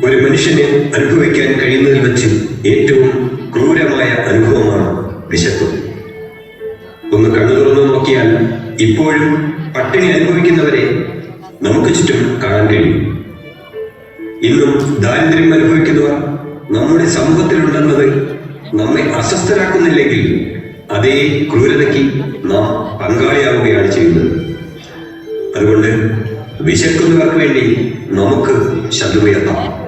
ഒരു മനുഷ്യന് അനുഭവിക്കാൻ കഴിയുന്നതിൽ വെച്ച് ഏറ്റവും ക്രൂരമായ അനുഭവമാണ് വിശപ്പ്. ഒന്ന് കണ്ണു തുറന്നു നോക്കിയാൽ ഇപ്പോഴും പട്ടിണി അനുഭവിക്കുന്നവരെ നമുക്ക് ചുറ്റും കാണാൻ കഴിയും. ഇന്നും ദാരിദ്ര്യം അനുഭവിക്കുന്നവർ നമ്മുടെ സമൂഹത്തിലുണ്ടെന്നത് നമ്മെ അസ്വസ്ഥരാക്കുന്നില്ലെങ്കിൽ അതേ ക്രൂരതയ്ക്ക് നാം പങ്കാളിയാവുകയാണ് ചെയ്യുന്നത്. അതുകൊണ്ട് വിശക്കുന്നവർക്ക് വേണ്ടി നമുക്ക് ശബ്ദമുയർത്താം.